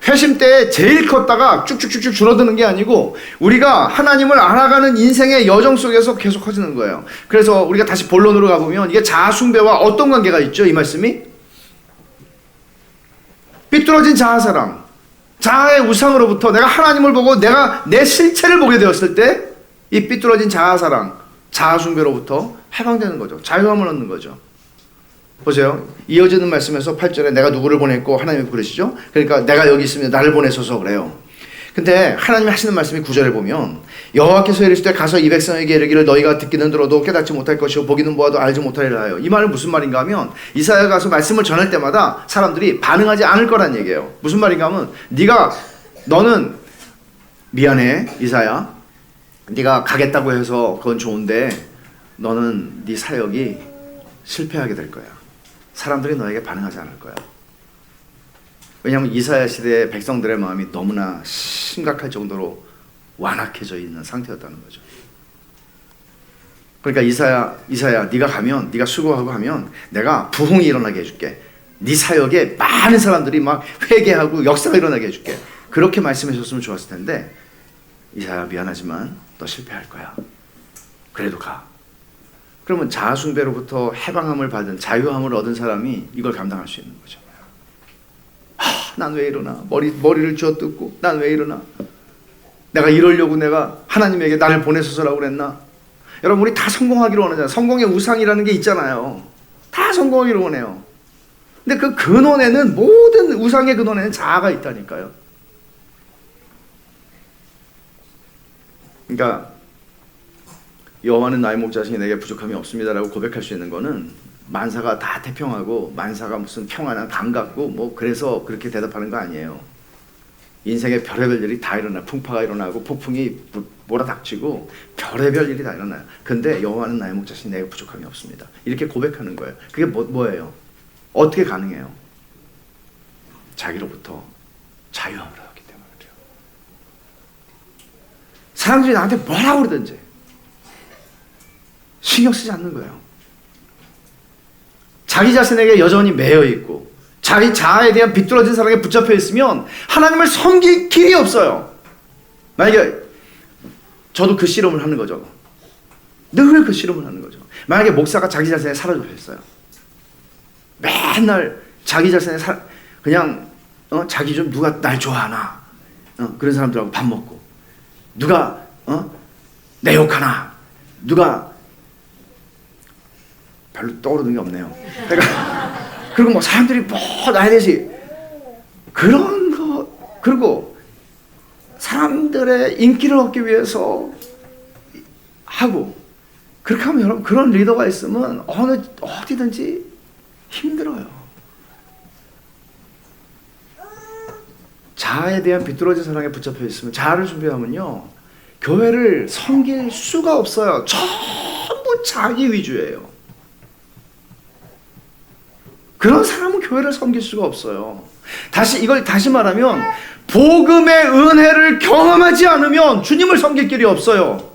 A: 회심 때 제일 컸다가 쭉쭉쭉쭉 줄어드는 게 아니고 우리가 하나님을 알아가는 인생의 여정 속에서 계속 커지는 거예요. 그래서 우리가 다시 본론으로 가보면 이게 자아숭배와 어떤 관계가 있죠, 이 말씀이? 삐뚤어진 자아사랑, 자아의 우상으로부터 내가 하나님을 보고 내가 내 실체를 보게 되었을 때 이 삐뚤어진 자아사랑, 자아숭배로부터 해방되는 거죠. 자유함을 얻는 거죠. 보세요. 이어지는 말씀에서 8절에 내가 누구를 보냈고 하나님이 부르시죠. 그러니까 내가 여기 있으면 나를 보내소서 그래요. 근데 하나님이 하시는 말씀이 9절에 보면 여호와께서 이르시되 가서 이 백성에게 이르기를 너희가 듣기는 들어도 깨닫지 못할 것이요 보기는 보아도 알지 못하리라 하여. 이 말은 무슨 말인가 하면 이사야가 가서 말씀을 전할 때마다 사람들이 반응하지 않을 거란 얘기예요. 무슨 말인가 하면 너는 미안해 이사야, 네가 가겠다고 해서 그건 좋은데 너는 네 사역이 실패하게 될 거야. 사람들이 너에게 반응하지 않을 거야. 왜냐하면 이사야 시대의 백성들의 마음이 너무나 심각할 정도로 완악해져 있는 상태였다는 거죠. 그러니까 이사야 네가 가면, 네가 수고하고 하면 내가 부흥이 일어나게 해줄게. 네 사역에 많은 사람들이 막 회개하고 역사가 일어나게 해줄게. 그렇게 말씀하셨으면 좋았을 텐데 이사야 미안하지만 너 실패할 거야. 그래도 가. 그러면 자아숭배로부터 해방함을 받은, 자유함을 얻은 사람이 이걸 감당할 수 있는 거죠. 난 왜 이러나? 머리를 쥐어뜯고 난 왜 이러나? 내가 이러려고 내가 하나님에게 나를 보내소서라고 그랬나? 여러분, 우리 다 성공하기를 원하잖아요. 성공의 우상이라는 게 있잖아요. 다 성공하기를 원해요. 근데 그 근원에는, 모든 우상의 근원에는 자아가 있다니까요. 그러니까 여호와는 나의 목자시니 내게 부족함이 없습니다라고 고백할 수 있는 거는 만사가 다 태평하고 만사가 무슨 평안한 강 같고 뭐 그래서 그렇게 대답하는 거 아니에요. 인생에 별의별 일이 다 일어나요. 풍파가 일어나고 폭풍이 몰아닥치고 별의별 일이 다 일어나요. 근데 여호와는 나의 목자시니 내게 부족함이 없습니다. 이렇게 고백하는 거예요. 그게 뭐예요? 어떻게 가능해요? 자기로부터 자유함을 얻었기 때문에 그래요. 사람들이 나한테 뭐라고 그러든지 신경 쓰지 않는 거예요. 자기 자신에게 여전히 매여 있고 자기 자아에 대한 비뚤어진 사랑에 붙잡혀 있으면 하나님을 섬길 길이 없어요. 만약에 저도 그 실험을 하는 거죠. 늘 그 실험을 하는 거죠. 만약에 목사가 자기 자신에 사라져 있어요. 맨날 자기 자신에 그냥 자기 좀 누가 날 좋아하나, 그런 사람들하고 밥 먹고, 누가 내 욕하나, 누가 별로 떠오르는 게 없네요. 그러니까 그리고 뭐 사람들이 뭐 나에 대해서 그런 거, 그리고 사람들의 인기를 얻기 위해서 하고, 그렇게 하면 여러분, 그런 리더가 있으면 어디든지 힘들어요. 자아에 대한 비뚤어진 사랑에 붙잡혀 있으면, 자아를 준비하면요, 교회를 섬길 수가 없어요. 전부 자기 위주예요. 그런 사람은 교회를 섬길 수가 없어요. 이걸 다시 말하면, 복음의 은혜를 경험하지 않으면 주님을 섬길 길이 없어요.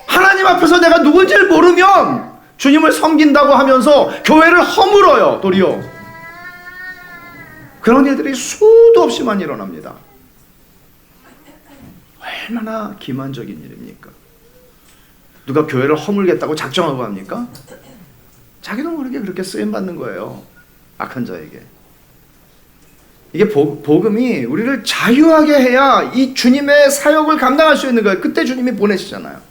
A: 하나님 앞에서 내가 누군지를 모르면 주님을 섬긴다고 하면서 교회를 허물어요, 도리어. 그런 일들이 수도 없이 많이 일어납니다. 얼마나 기만적인 일입니까? 누가 교회를 허물겠다고 작정하고 합니까? 자기도 모르게 그렇게 쓰임받는 거예요, 악한 자에게. 이게 복음이 우리를 자유하게 해야 이 주님의 사역을 감당할 수 있는 거예요. 그때 주님이 보내시잖아요.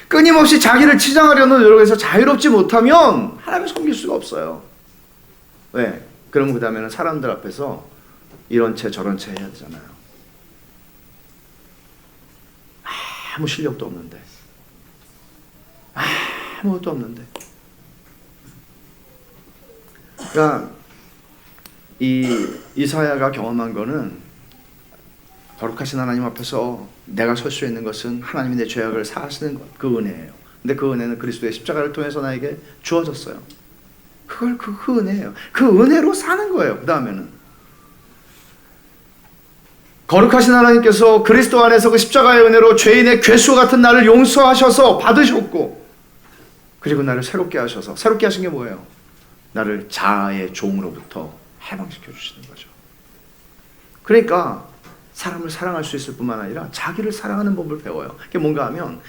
A: 끊임없이 자기를 치장하려는 노력에서 자유롭지 못하면 하나님을 섬길 수가 없어요. 왜? 그러면 그 다음에는 사람들 앞에서 이런 채 저런 채 해야 되잖아요. 아무 실력도 없는데, 아무것도 없는데. 그러니까 이 이사야가 경험한 거는, 거룩하신 하나님 앞에서 내가 설 수 있는 것은 하나님이 내 죄악을 사하시는 것, 그 은혜예요. 근데 그 은혜는 그리스도의 십자가를 통해서 나에게 주어졌어요. 그 은혜예요. 그 은혜로 사는 거예요. 그 다음에는 거룩하신 하나님께서 그리스도 안에서 그 십자가의 은혜로 죄인의 괴수 같은 나를 용서하셔서 받으셨고, 그리고 나를 새롭게 하셔서, 새롭게 하신 게 뭐예요? 나를 자아의 종으로부터 해방시켜 주시는 거죠. 그러니까 사람을 사랑할 수 있을 뿐만 아니라 자기를 사랑하는 법을 배워요. 그게 뭔가 하면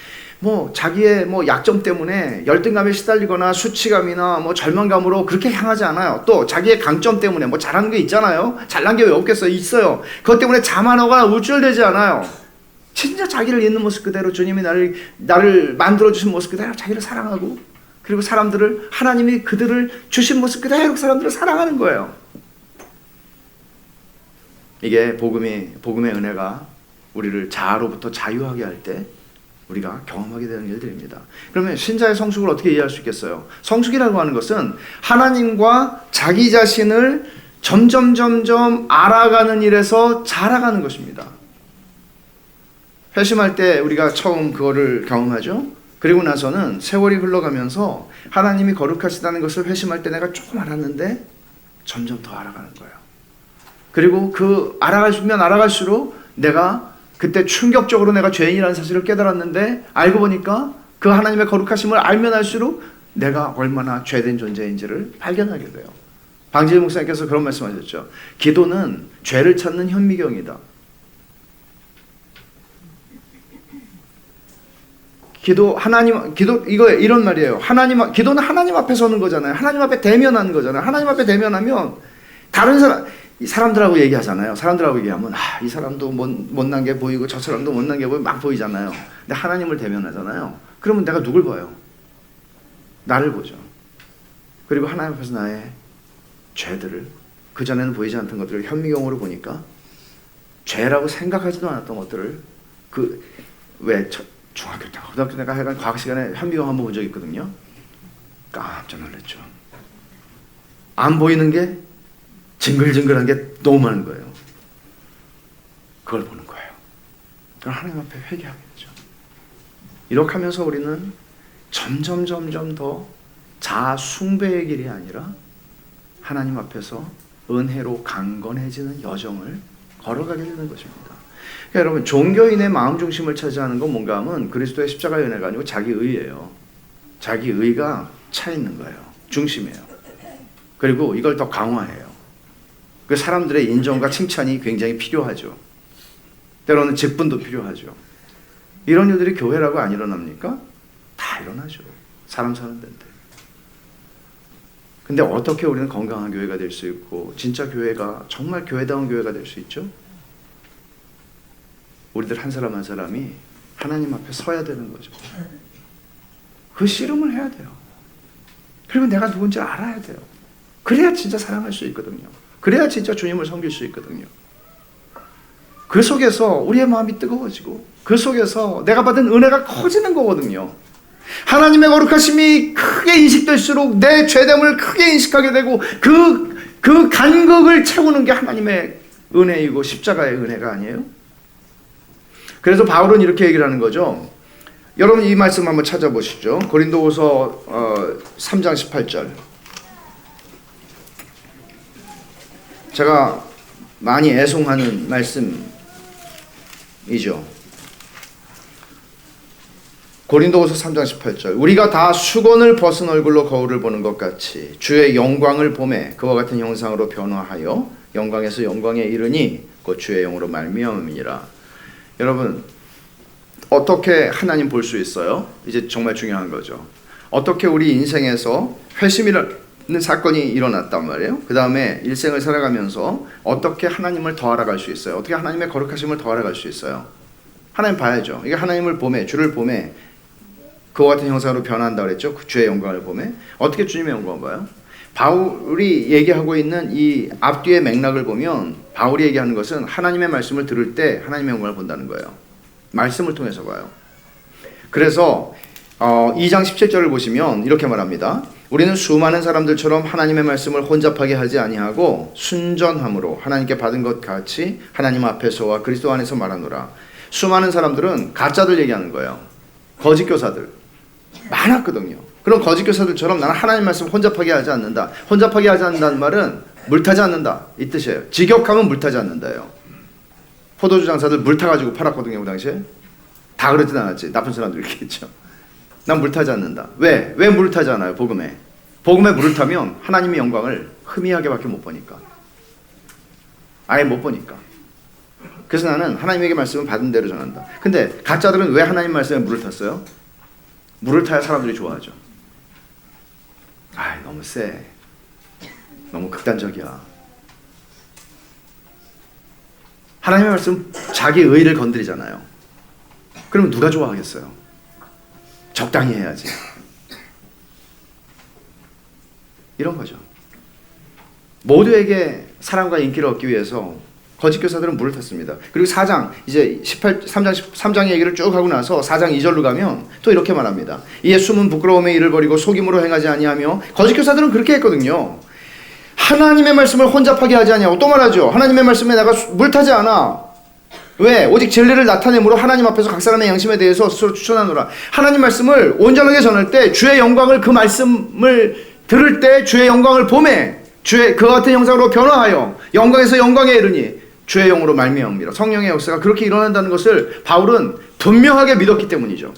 A: 자기의 약점 때문에 열등감에 시달리거나 수치감이나 절망감으로 그렇게 향하지 않아요. 또 자기의 강점 때문에 잘하는 게 있잖아요. 잘난 게 왜 없겠어요? 있어요. 그것 때문에 자만하거나 우쭐대지 않아요. 진짜 자기를 있는 모습 그대로, 주님이 나를 만들어주신 모습 그대로 자기를 사랑하고, 그리고 사람들을, 하나님이 그들을 주신 모습 그대로 사람들을 사랑하는 거예요. 이게 복음의 은혜가 우리를 자아로부터 자유하게 할 때 우리가 경험하게 되는 일들입니다. 그러면 신자의 성숙을 어떻게 이해할 수 있겠어요? 성숙이라고 하는 것은 하나님과 자기 자신을 점점 알아가는 일에서 자라가는 것입니다. 회심할 때 우리가 처음 그거를 경험하죠. 그리고 나서는 세월이 흘러가면서 하나님이 거룩하시다는 것을 회심할 때 내가 조금 알았는데 점점 더 알아가는 거예요. 그리고 그 알아갈수록 내가 그때 충격적으로 내가 죄인이라는 사실을 깨달았는데, 알고 보니까 그 하나님의 거룩하심을 알면 알수록 내가 얼마나 죄된 존재인지를 발견하게 돼요. 방지일 목사님께서 그런 말씀하셨죠. 기도는 죄를 찾는 현미경이다. 이런 말이에요. 기도는 하나님 앞에 서는 거잖아요. 하나님 앞에 대면하는 거잖아요. 하나님 앞에 대면하면 다른 사람들하고 얘기하잖아요. 사람들하고 얘기하면 이 사람도 못난 게 보이고 저 사람도 못난 게 보이고 막 보이잖아요. 근데 하나님을 대면하잖아요. 그러면 내가 누굴 봐요? 나를 보죠. 그리고 하나님 앞에서 나의 죄들을, 그전에는 보이지 않던 것들을 현미경으로 보니까 죄라고 생각하지도 않았던 것들을, 중학교 때, 고등학교 때가 하여간 과학 시간에 현미경 한번 본 적이 있거든요. 깜짝 놀랐죠. 안 보이는 게 징글징글한 게 너무 많은 거예요. 그걸 보는 거예요. 그럼 하나님 앞에 회개하게 되죠. 이렇게 하면서 우리는 점점 더 자아 숭배의 길이 아니라 하나님 앞에서 은혜로 강건해지는 여정을 걸어가게 되는 것입니다. 그러니까 여러분, 종교인의 마음 중심을 차지하는 건 뭔가 하면 그리스도의 십자가의 은혜가 아니고 자기의예요. 자기의가 차 있는 거예요. 중심이에요. 그리고 이걸 더 강화해요. 그 사람들의 인정과 칭찬이 굉장히 필요하죠. 때로는 직분도 필요하죠. 이런 일들이 교회라고 안 일어납니까? 다 일어나죠. 사람 사는 데인데. 근데 어떻게 우리는 건강한 교회가 될 수 있고 진짜 교회가 정말 교회다운 교회가 될 수 있죠? 우리들 한 사람 한 사람이 하나님 앞에 서야 되는 거죠. 그 씨름을 해야 돼요. 그리고 내가 누군지 알아야 돼요. 그래야 진짜 사랑할 수 있거든요. 그래야 진짜 주님을 섬길 수 있거든요. 그 속에서 우리의 마음이 뜨거워지고 그 속에서 내가 받은 은혜가 커지는 거거든요. 하나님의 거룩하심이 크게 인식될수록 내 죄됨을 크게 인식하게 되고 그 간극을 채우는 게 하나님의 은혜이고 십자가의 은혜가 아니에요? 그래서 바울은 이렇게 얘기를 하는 거죠. 여러분 이 말씀 한번 찾아보시죠. 고린도후서 3장 18절. 제가 많이 애송하는 말씀이죠. 고린도후서 3장 18절. 우리가 다 수건을 벗은 얼굴로 거울을 보는 것 같이 주의 영광을 보매 그와 같은 형상으로 변화하여 영광에서 영광에 이르니 곧 주의 영으로 말미암음이니라. 여러분, 어떻게 하나님 볼 수 있어요? 이제 정말 중요한 거죠. 어떻게 우리 인생에서 회심이라는 사건이 일어났단 말이에요. 그 다음에 일생을 살아가면서 어떻게 하나님을 더 알아갈 수 있어요? 어떻게 하나님의 거룩하심을 더 알아갈 수 있어요? 하나님 봐야죠. 이게 하나님을 보매, 주를 보매 그와 같은 형상으로 변한다 그랬죠. 그 주의 영광을 보매. 어떻게 주님의 영광을 봐요? 바울이 얘기하고 있는 이 앞뒤의 맥락을 보면 바울이 얘기하는 것은 하나님의 말씀을 들을 때 하나님의 영광을 본다는 거예요. 말씀을 통해서 봐요. 그래서 2장 17절을 보시면 이렇게 말합니다. 우리는 수많은 사람들처럼 하나님의 말씀을 혼잡하게 하지 아니하고 순전함으로 하나님께 받은 것 같이 하나님 앞에서와 그리스도 안에서 말하노라. 수많은 사람들은 가짜들 얘기하는 거예요. 거짓 교사들 많았거든요. 그런 거짓 교사들처럼 나는 하나님 말씀 혼잡하게 하지 않는다. 혼잡하게 하지 않는다는 말은 물타지 않는다 이 뜻이에요. 직역하면 물타지 않는다예요. 포도주 장사들 물 타가지고 팔았거든요. 그 당시에 다 그러진 않았지. 나쁜 사람들 이렇게 했죠. 난 물 타지 않는다. 왜 물을 타지 않아요? 복음에 물을 타면 하나님의 영광을 희미하게밖에 못 보니까, 아예 못 보니까. 그래서 나는 하나님에게 말씀을 받은 대로 전한다. 근데 가짜들은 왜 하나님 말씀에 물을 탔어요? 물을 타야 사람들이 좋아하죠. 아, 너무 세. 너무 극단적이야. 하나님의 말씀 자기 의의를 건드리잖아요. 그러면 누가 좋아하겠어요? 적당히 해야지. 이런 거죠. 모두에게 사랑과 인기를 얻기 위해서 거짓 교사들은 물을 탔습니다. 그리고 4장 이제 3장 얘기를 쭉 하고 나서 4장 2절로 가면 또 이렇게 말합니다. 이에 숨은 부끄러움의 일을 버리고 속임으로 행하지 아니하며, 거짓 교사들은 그렇게 했거든요. 하나님의 말씀을 혼잡하게 하지 아니하고, 또 말하죠. 하나님의 말씀에 내가 물 타지 않아. 왜? 오직 진리를 나타내므로 하나님 앞에서 각 사람의 양심에 대해서 스스로 추천하노라. 하나님 말씀을 온전하게 전할 때 주의 영광을, 그 말씀을 들을 때 주의 영광을 보매 주의 그와 같은 형상으로 변화하여 영광에서 영광에 이르니 주의 영으로 말미암음이라. 성령의 역사가 그렇게 일어난다는 것을 바울은 분명하게 믿었기 때문이죠.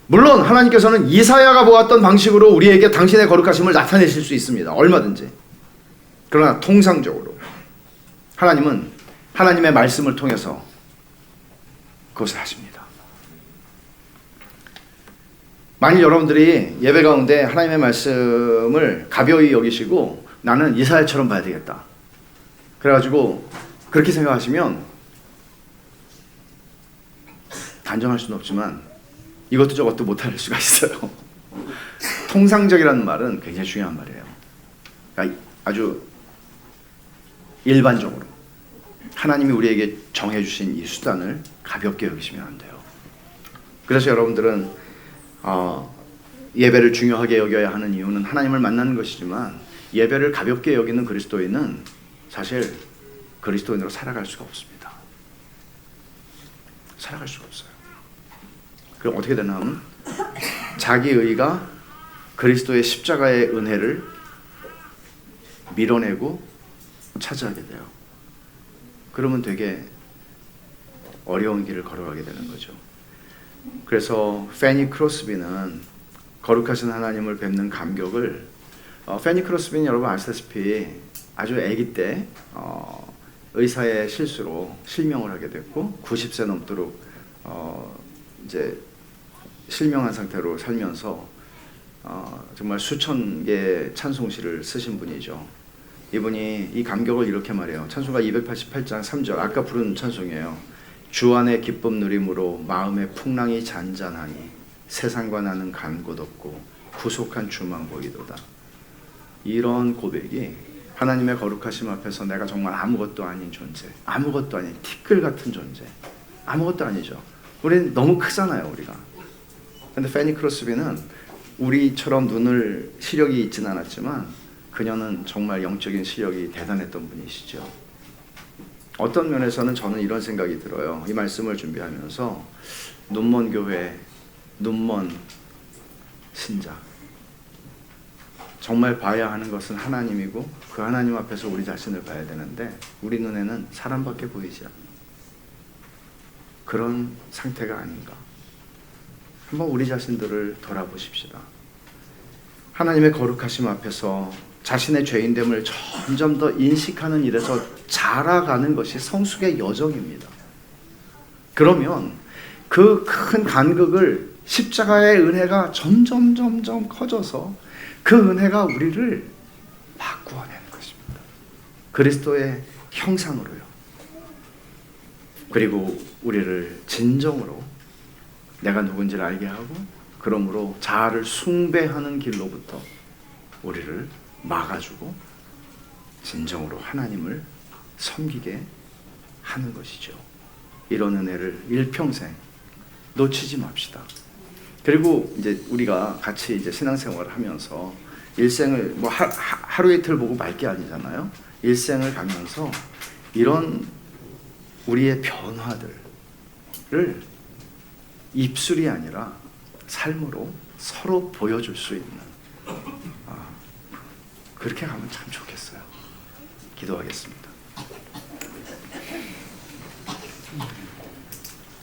A: 물론 하나님께서는 이사야가 보았던 방식으로 우리에게 당신의 거룩하심을 나타내실 수 있습니다. 얼마든지. 그러나 통상적으로 하나님은 하나님의 말씀을 통해서 그것을 하십니다. 만일 여러분들이 예배 가운데 하나님의 말씀을 가벼이 여기시고 나는 이사야처럼 봐야 되겠다, 그래가지고 그렇게 생각하시면 단정할 수는 없지만 이것도 저것도 못할 수가 있어요. 통상적이라는 말은 굉장히 중요한 말이에요. 그러니까 아주 일반적으로 하나님이 우리에게 정해주신 이 수단을 가볍게 여기시면 안 돼요. 그래서 여러분들은 예배를 중요하게 여겨야 하는 이유는 하나님을 만나는 것이지만, 예배를 가볍게 여기는 그리스도인은 사실 그리스도인으로 살아갈 수가 없습니다. 살아갈 수가 없어요. 그럼 어떻게 되나 하면 자기 의가 그리스도의 십자가의 은혜를 밀어내고 차지하게 돼요. 그러면 되게 어려운 길을 걸어가게 되는 거죠. 그래서 패니 크로스비는 거룩하신 하나님을 뵙는 감격을, 패니 크로스비는 여러분 아시다시피 아주 아기 때 의사의 실수로 실명을 하게 됐고 90세 넘도록 이제 실명한 상태로 살면서 정말 수천 개의 찬송시를 쓰신 분이죠. 이분이 이 감격을 이렇게 말해요. 찬송가 288장 3절, 아까 부른 찬송이에요. 주 안에 기쁨 누림으로 마음의 풍랑이 잔잔하니 세상과 나는 간 곳 없고 구속한 주만 보이도다. 이런 고백이 하나님의 거룩하심 앞에서 내가 정말 아무것도 아닌 존재, 아무것도 아닌 티끌 같은 존재, 아무것도 아니죠. 우리는 너무 크잖아요, 우리가. 근데 패니 크로스비는 우리처럼 눈을 시력이 있지는 않았지만 그녀는 정말 영적인 시력이 대단했던 분이시죠. 어떤 면에서는 저는 이런 생각이 들어요. 이 말씀을 준비하면서 눈먼 교회, 눈먼 신자, 정말 봐야 하는 것은 하나님이고 그 하나님 앞에서 우리 자신을 봐야 되는데 우리 눈에는 사람밖에 보이지 않는 그런 상태가 아닌가. 한번 우리 자신들을 돌아보십시다. 하나님의 거룩하심 앞에서 자신의 죄인됨을 점점 더 인식하는 일에서 자라가는 것이 성숙의 여정입니다. 그러면 그 큰 간극을 십자가의 은혜가 점점 커져서 그 은혜가 우리를 바꾸어내는 것입니다. 그리스도의 형상으로요. 그리고 우리를 진정으로 내가 누군지를 알게 하고, 그러므로 자아를 숭배하는 길로부터 우리를 막아주고 진정으로 하나님을 섬기게 하는 것이죠. 이런 은혜를 일평생 놓치지 맙시다. 그리고 이제 우리가 같이 이제 신앙생활을 하면서 일생을 뭐 하루 이틀 보고 말 게 아니잖아요. 일생을 가면서 이런 우리의 변화들을 입술이 아니라 삶으로 서로 보여줄 수 있는, 그렇게 가면 참 좋겠어요. 기도하겠습니다.